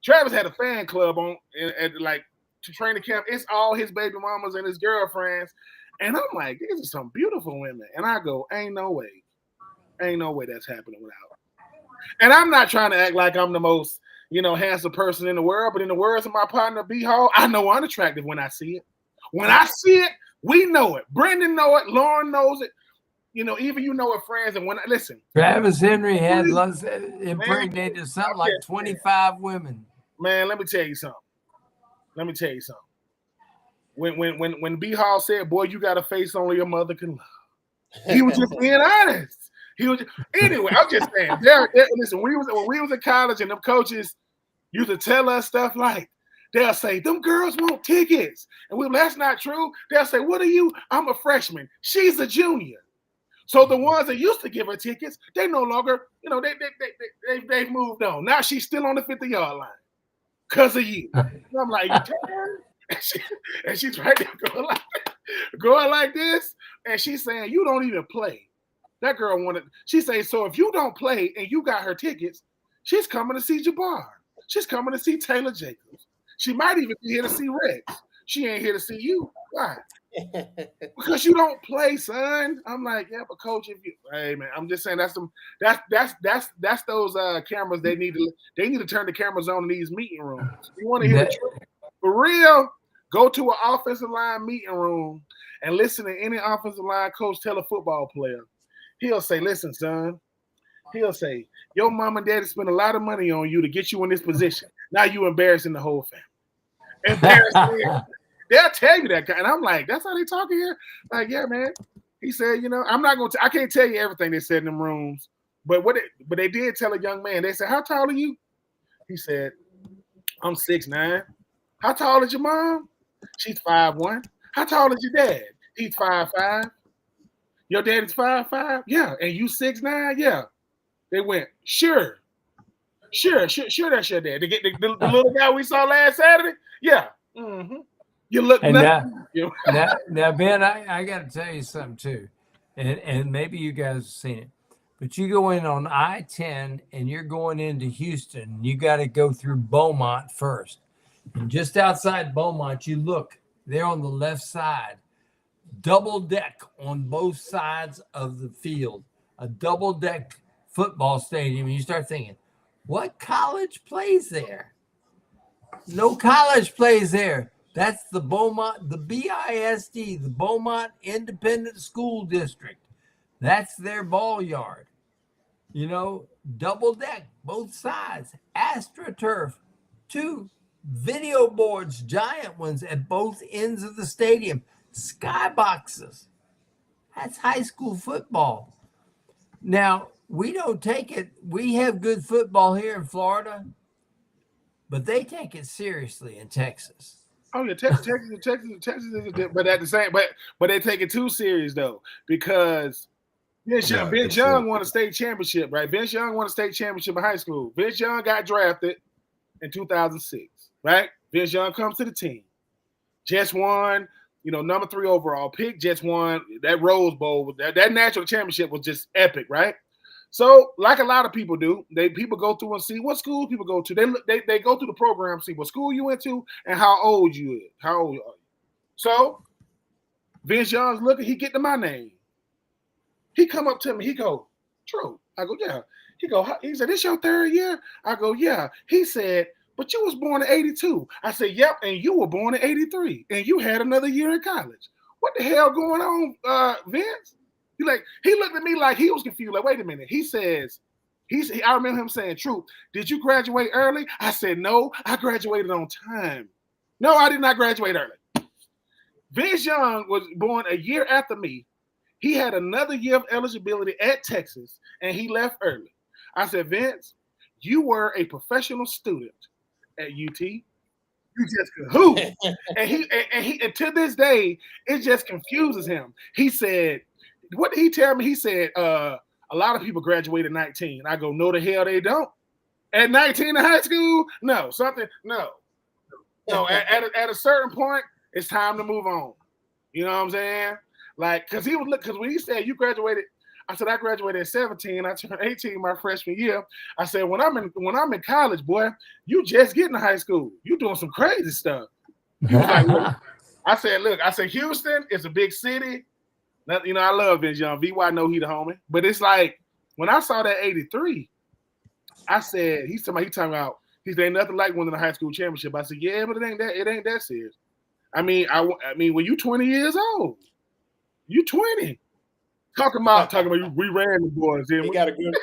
Travis had a fan club on at like to training camp. It's all his baby mamas and his girlfriends. And I'm like, these are some beautiful women. And I go, ain't no way that's happening without. And I'm not trying to act like I'm the most, handsome person in the world, but in the words of my partner B Hall, I know I'm attractive when I see it. When I see it, we know it. Brendan know it. Lauren knows it. Even it, friends. And when I listen, Travis Henry had impregnated something like 25 women. Man, let me tell you something. When B Hall said, "Boy, you got a face only your mother can love," he was just being honest. Anyway. I'm just saying. Listen, when we was in college and them coaches used to tell us stuff like, they'll say, "Them girls want tickets," and we, "That's not true." They'll say, "What are you?" "I'm a freshman. She's a junior." So the ones that used to give her tickets, they no longer, they've moved on. Now she's still on the 50-yard line because of you. And I'm like, and she's right there going like this, and she's saying, "You don't even play." That girl wanted. She say, "So if you don't play and you got her tickets, she's coming to see Jabbar. She's coming to see Taylor Jacobs. She might even be here to see Rex. She ain't here to see you. Why? Because you don't play, son." I'm like, "Yeah, but coach, hey man, I'm just saying that's those cameras they need to turn the cameras on in these meeting rooms. You want to hear the truth for real? Go to an offensive line meeting room and listen to any offensive line coach tell a football player. He'll say, "Listen, son." He'll say, "Your mom and daddy spent a lot of money on you to get you in this position. Now you embarrassing the whole family." Embarrassing. They'll tell you that, and I'm like, "That's how they talking here?" Like, "Yeah, man." He said, "I'm not going to. I can't tell you everything they said in them rooms, but they did tell a young man. They said, 'How tall are you?' He said, 'I'm 6'9". "How tall is your mom?" "She's 5'1". "How tall is your dad?" "He's 5'5". "Your daddy's 5'5". "Yeah." "And you 6'9". "Yeah." They went, Sure, that's your dad." The little guy we saw last Saturday? "Yeah." Mm-hmm. You look nothing. Now, Ben, I got to tell you something too, and maybe you guys have seen it, but you go in on I-10 and you're going into Houston. You got to go through Beaumont first, and just outside Beaumont, you look there on the left side, double deck on both sides of the field, a double deck football stadium. And you start thinking, what college plays there? No college plays there. That's the Beaumont, the BISD, the Beaumont Independent School District. That's their ball yard. Double deck, both sides, AstroTurf, 2 video boards, giant ones at both ends of the stadium, skyboxes. That's high school football. Now, we don't take it. We have good football here in Florida, but they take it seriously in Texas. Oh yeah, Texas is, but at the same, but they take it too serious though because Vince Young won a state championship, right? Vince Young won a state championship in high school. Vince Young got drafted in 2006, right? Vince Young comes to the team. Jets won, number 3 overall pick. Jets won that Rose Bowl. That national championship was just epic, right? So, like a lot of people do, people go through and see what schools people go to. They go through the program, see what school you went to, and how old you is. How old are you? So, Vince Young's looking. He get to my name. He come up to me. He go, "True." I go, "Yeah." He said, "This your 3rd year?" I go, "Yeah." He said, "But you was born in 82. I said, "Yep," and you were born in 83, and you had another year in college. What the hell going on, Vince? He looked at me like he was confused. Like, wait a minute. He says, I remember him saying, "True, did you graduate early?" I said, "No, I graduated on time." No, I did not graduate early. Vince Young was born a year after me. He had another year of eligibility at Texas, and he left early. I said, "Vince, you were a professional student at UT. You just could hoop." and to this day, it just confuses him. He said, what did he tell me? He said, a lot of people graduate at 19. I go, "No, the hell they don't. At 19 in high school? No, No, at a certain point, it's time to move on. You know what I'm saying? Like, because when he said you graduated, I said I graduated at 17. I turned 18 my freshman year. I said when I'm in college, boy, you just getting to high school. You doing some crazy stuff. He was like, look. I said, Houston is a big city. I love Vince Young. VY know he the homie. But it's like when I saw that 83, I said, he said ain't nothing like winning a high school championship. I said, yeah, but it ain't that serious. I mean, when you 20 years old, you 20. Talking about we ran the boys. He got a good.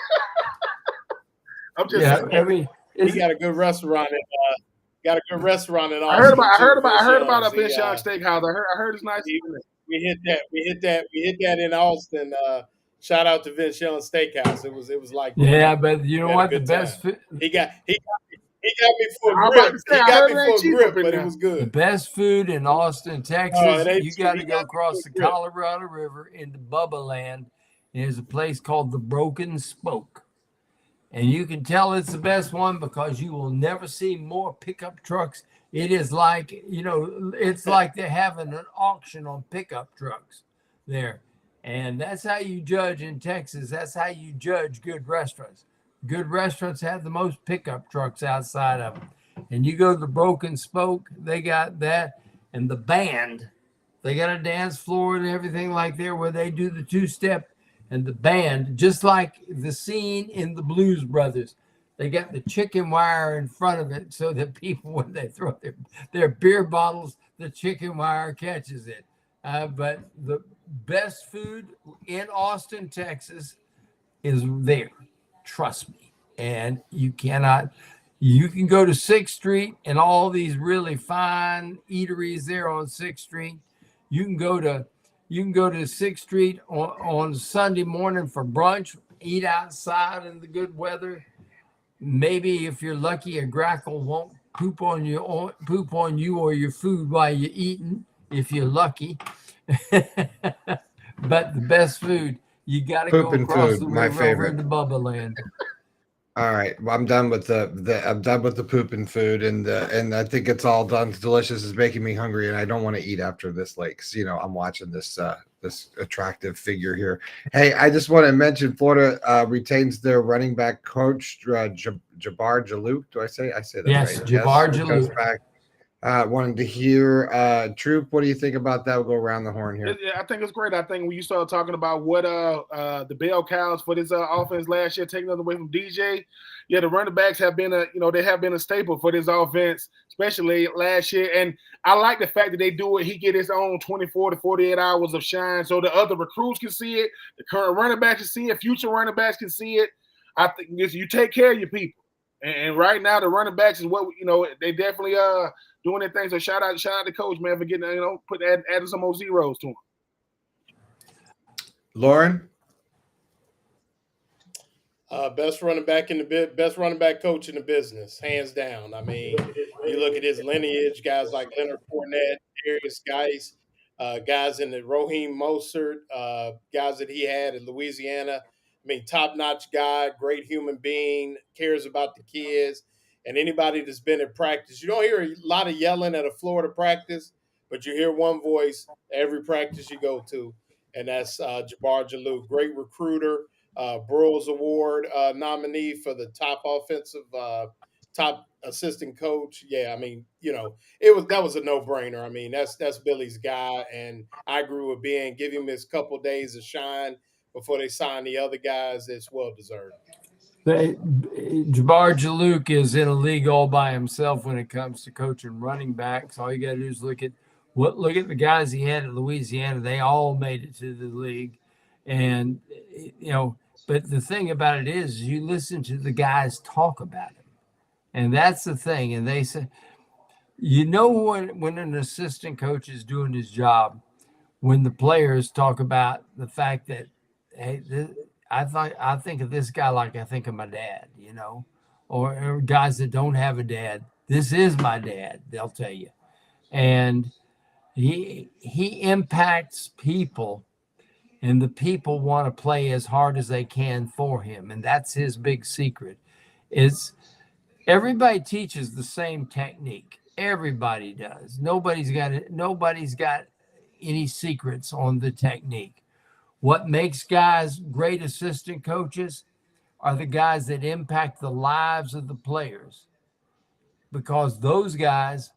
I'm just saying. He got a good restaurant. Got a good restaurant in Austin. I heard about a Vince Young Steakhouse. I heard it's nice. We hit that in Austin. Shout out to Vince Young Steakhouse. It was like but you know what? The best food. He got me for a grip. He got me for a grip, but it was good. The best food in Austin, Texas. You got to go across the Colorado River into Bubba Land. There's a place called the Broken Spoke. And you can tell it's the best one because you will never see more pickup trucks. It is like, it's like they're having an auction on pickup trucks there. And that's how you judge in Texas. That's how you judge good restaurants. Good restaurants have the most pickup trucks outside of them. And you go to the Broken Spoke, they got that. And the band, they got a dance floor and everything like there where they do the 2-step. And the band, just like the scene in the Blues Brothers, they got the chicken wire in front of it so that people, when they throw their beer bottles, the chicken wire catches it. But the best food in Austin, Texas is there. Trust me. And you can go to 6th Street and all these really fine eateries there on 6th Street. You can go to 6th Street on Sunday morning for brunch, eat outside in the good weather. Maybe if you're lucky, a grackle won't poop on you or your food while you're eating, if you're lucky. But the best food, you got to go across the river over into Bubba Land. All right, well, I'm done with the pooping food, and I think it's all done. It's delicious. It's making me hungry, and I don't want to eat after this late because I'm watching this attractive figure here. Hey, I just want to mention Florida retains their running back coach Jabbar Jalouk. Do I say that yes, right? Jabbar Jalouk. Back. Wanted to hear Troop. What do you think about that? We'll go around the horn here. I think it's great. I think when you start talking about what the bell cows for this offense last year, taking it away from DJ, the running backs have been they have been a staple for this offense, especially last year. And I like the fact that they do it. He get his own 24 to 48 hours of shine, so the other recruits can see it, the current running backs can see it, future running backs can see it. I think you take care of your people, and right now the running backs is what they definitely doing their thing. So shout out to coach, man, for getting adding some more zeros to him. Lauren, best running back coach in the business, hands down. I mean, you look at his lineage, guys like Leonard Fournette, Darius Geis, guys in the Raheem Mostert, guys that he had in Louisiana. I mean, top-notch guy, great human being, cares about the kids. And anybody that's been at practice, you don't hear a lot of yelling at a Florida practice, but you hear one voice every practice you go to, and that's Jabbar Jaloux, great recruiter, Broyles Award nominee for the top offensive, top assistant coach. Yeah, I mean, that was a no-brainer. I mean, that's Billy's guy, and I agree with Ben. Give him his couple days of shine before they sign the other guys. It's well deserved. Jabbar Jalouk is in a league all by himself when it comes to coaching running backs. All you got to do is look at the guys he had at Louisiana. They all made it to the league, and But the thing about it is, you listen to the guys talk about him, and that's the thing. And they say, when an assistant coach is doing his job, when the players talk about the fact that, hey, I think of this guy like I think of my dad, or guys that don't have a dad. This is my dad, they'll tell you. And he impacts people, and the people want to play as hard as they can for him. And that's his big secret. Is everybody teaches the same technique. Everybody does. Nobody's got any secrets on the technique. What makes guys great assistant coaches are the guys that impact the lives of the players, because those guys,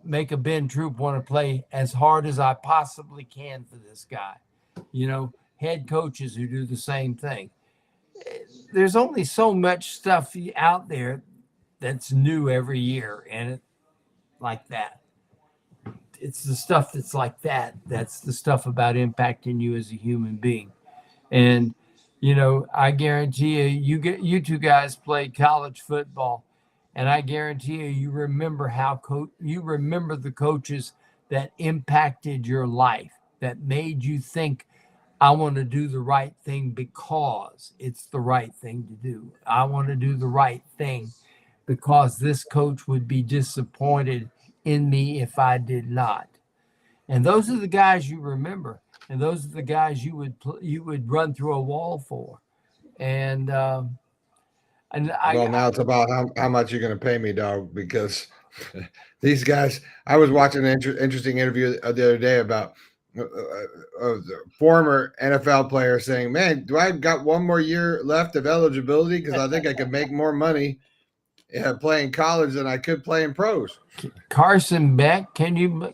make a Ben Troop want to play as hard as I possibly can for this guy. Head coaches who do the same thing. There's only so much stuff out there that's new every year, and like that. It's the stuff that's like that. That's the stuff about impacting you as a human being. And, I guarantee you two guys played college football, and I guarantee you remember you remember the coaches that impacted your life, that made you think, I want to do the right thing because it's the right thing to do. I want to do the right thing because this coach would be disappointed in me if I did not. And those are the guys you remember, and those are the guys you would run through a wall for. And now it's about how much you're going to pay me, dog, because these guys. I was watching an interesting interview the other day about a former NFL player saying, "Man, do I got one more year left of eligibility? Because I think I could make more money playing college than I could playing pros." Carson Beck,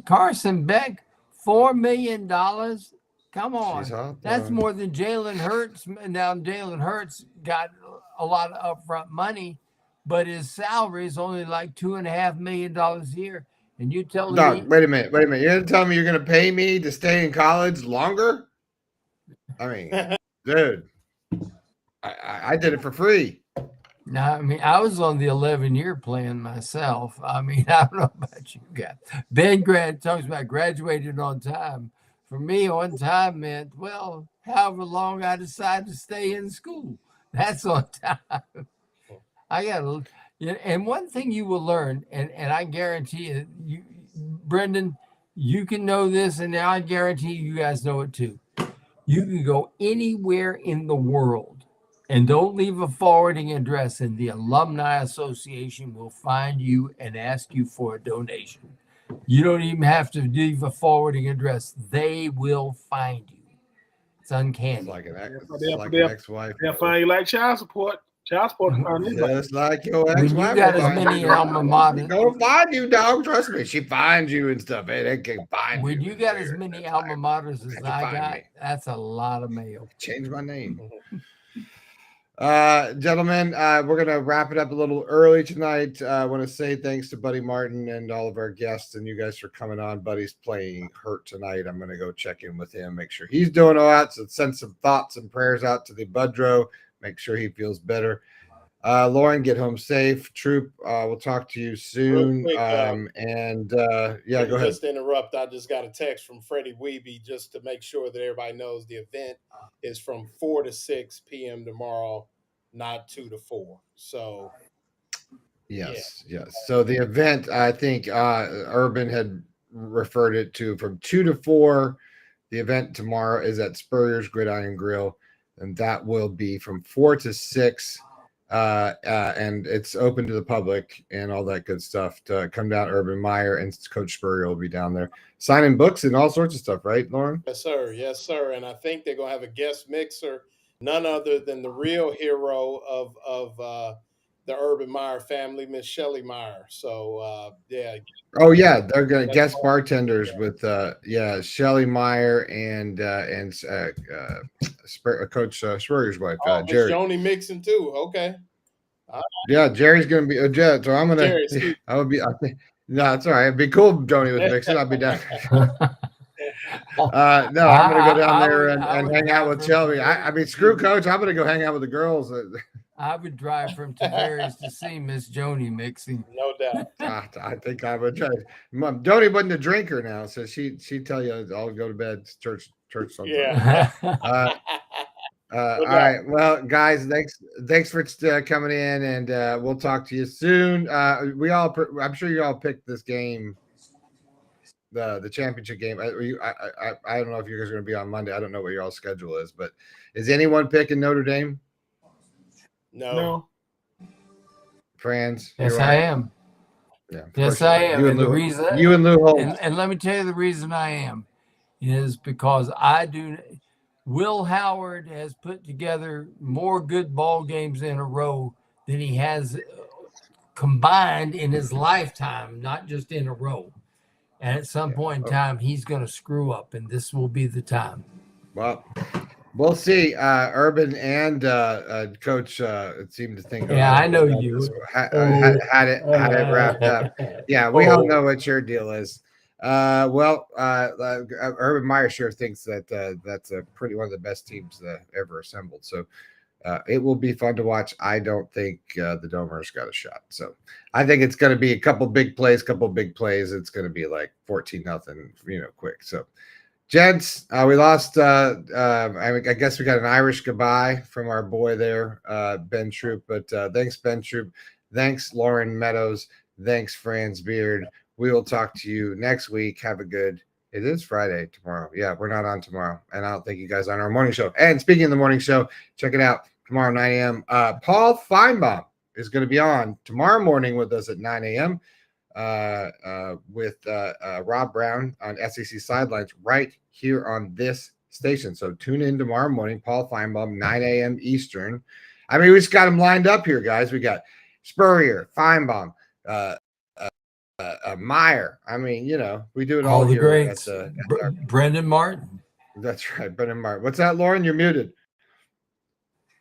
Carson Beck, $4 million? Come on. That's more than Jalen Hurts. Now, Jalen Hurts got a lot of upfront money, but his salary is only like $2.5 million a year. And you tell me, wait a minute. You're going to tell me you're going to pay me to stay in college longer? I mean, dude, I did it for free. No, I mean, I was on the 11-year plan myself. I mean, I don't know about you guys. Ben talks about graduating on time. For me, on time meant, however long I decide to stay in school. That's on time. And one thing you will learn, and I guarantee you, Brendan, you can know this, and I guarantee you guys know it too. You can go anywhere in the world and don't leave a forwarding address, and the Alumni Association will find you and ask you for a donation. You don't even have to leave a forwarding address. They will find you. It's uncanny. It's like an ex-wife. They'll find you like child support. Child support. Just like your ex-wife. When you got as many alma mater, go find you, dog. Trust me, she finds you and stuff. Hey, they can find when you. you got as many alma maters as I got, that's a lot of mail. Change my name. Gentlemen, we're going to wrap it up a little early tonight. I want to say thanks to Buddy Martin and all of our guests and you guys for coming on. Buddy's playing hurt tonight. I'm going to go check in with him, make sure he's doing all right. So send some thoughts and prayers out to the Budro. Make sure he feels better. Lauren, get home safe. Troop, we'll talk to you soon. Quick, go ahead. Just to interrupt, I just got a text from Freddie Weeby just to make sure that everybody knows the event is from 4 to 6 p.m. tomorrow, not 2 to 4. So, Yes, yes. So the event, I think Urban had referred it to from 2 to 4. The event tomorrow is at Spurrier's Gridiron Grill, and that will be from 4 to 6. And it's open to the public and all that good stuff. To come down, Urban Meyer and Coach Spurrier will be down there signing books and all sorts of stuff, right, Lauren? Yes, sir. Yes, sir. And I think they're gonna have a guest mixer, none other than the real hero of the Urban Meyer family, Miss Shelley Meyer. So yeah. Oh yeah, they're gonna That's guest part of bartenders it. with Shelly Meyer and Coach Spurrier's wife, Oh, Miss Jerry. Joni mixing too. Okay. Yeah, Jerry's gonna be so I'm gonna Jerry, excuse I would be no, it's all right. It'd be cool if Joni was me. mixing. I'll be down. No, I'm gonna go down there and hang out with Shelby. I mean, screw Coach. I'm gonna go hang out with the girls. I would drive from Tavares to see Miss Joni mixing. No doubt. I think I would try. Mom, Joni wasn't a drinker now, so she'd tell you I'll go to bed, church sometime. Yeah. All right, well, guys, thanks for coming in, and we'll talk to you soon. I'm sure you all picked this game, the championship game. I don't know if you guys are going to be on Monday. I don't know what your all schedule is, but is anyone picking Notre Dame? No. Franz? Yes, I am. Yeah. Yes, I am. You and Lou Holmes. And let me tell you the reason I am is because Will Howard has put together more good ball games in a row than he has combined in his lifetime, not just in a row. And at some point in time, he's going to screw up, and this will be the time. Well, we'll see. Urban and Coach seem to think. Yeah, I know you had it wrapped up. Yeah, we all know what your deal is. Urban Meyer sure thinks that that's one of the best teams ever assembled. So it will be fun to watch. I don't think the Domers got a shot. So I think it's going to be a couple big plays. It's going to be like 14-0, quick. So. Gents, we lost. I guess we got an Irish goodbye from our boy there, Ben Troop. But thanks, Ben Troop. Thanks, Lauren Meadows. Thanks, Franz Beard. We will talk to you next week. Have a good. It is Friday tomorrow. Yeah, we're not on tomorrow, and I don't think you guys are on our morning show. And speaking of the morning show, check it out tomorrow 9 a.m. Paul Feinbaum is going to be on tomorrow morning with us at 9 a.m. With Rob Brown on SEC Sidelines right here on this station. So tune in tomorrow morning, Paul Feinbaum, 9 a.m. Eastern. I mean, we just got them lined up here, guys. We got Spurrier, Feinbaum, Meyer. I mean, we do it all the here greats. at Brendan Martin. That's right, Brendan Martin. What's that, Lauren? You're muted.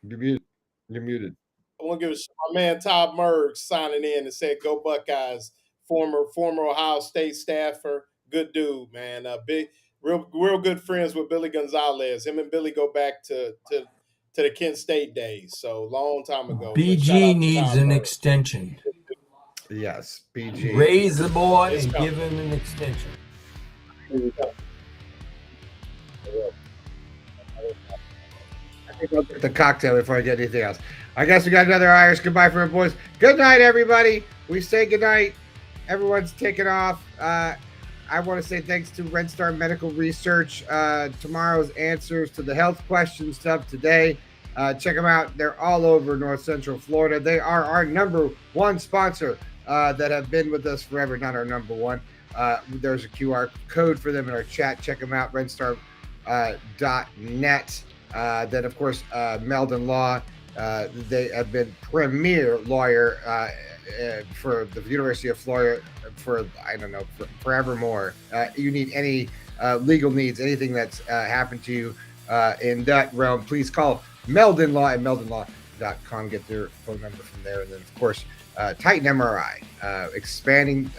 You're muted. I want to give my man Todd Merg signing in and said, "Go Buckeyes." Former Ohio State staffer, good dude, man. Real good friends with Billy Gonzalez. Him and Billy go back to the Kent State days, so long time ago. BG needs an extension. Yes, BG. Raise the boy and give him an extension. I think I'll get the cocktail before I get anything else. I guess we got another Irish goodbye from our boys. Good night, everybody. We say good night. Everyone's taking off. I want to say thanks to Red Star Medical Research. Tomorrow's answers to the health questions stuff today. Check them out. They're all over North Central Florida. They are our number one sponsor that have been with us forever, not our number one. There's a QR code for them in our chat. Check them out, redstar.net. Then, of course, Meldon Law. They have been premier lawyer for the University of Florida for forevermore. You need any legal needs, anything that's happened to you in that realm, please call Meldon Law at meldonlaw.com. Get their phone number from there. And then, of course, Titan MRI, expanding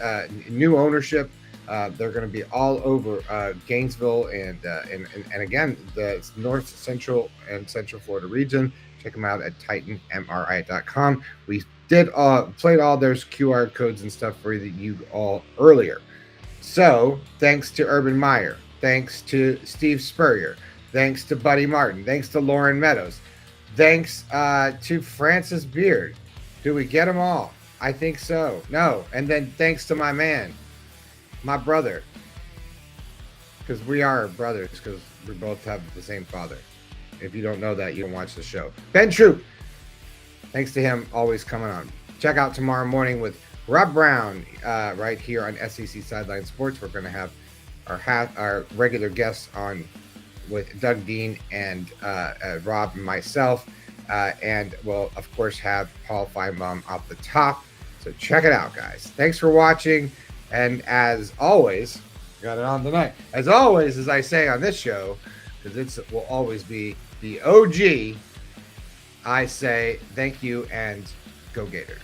new ownership. They're going to be all over Gainesville and again, the North Central and Central Florida region. Check them out at titanmri.com. We played all those QR codes and stuff for you all earlier. So thanks to Urban Meyer, thanks to Steve Spurrier, thanks to Buddy Martin, thanks to Lauren Meadows, thanks to Francis Beard. Do we get them all? I think so. No, and then thanks to my man, my brother, because we are brothers because we both have the same father. If you don't know that, you don't watch the show. Ben Troop, thanks to him, always coming on. Check out tomorrow morning with Rob Brown right here on SEC Sideline Sports. We're going to have our regular guests on with Doug Dean and Rob and myself. And we'll, of course, have Paul Feinbaum off the top. So check it out, guys. Thanks for watching. And as always, got it on tonight. As always, as I say on this show, because it will always be the OG, I say thank you and go Gators.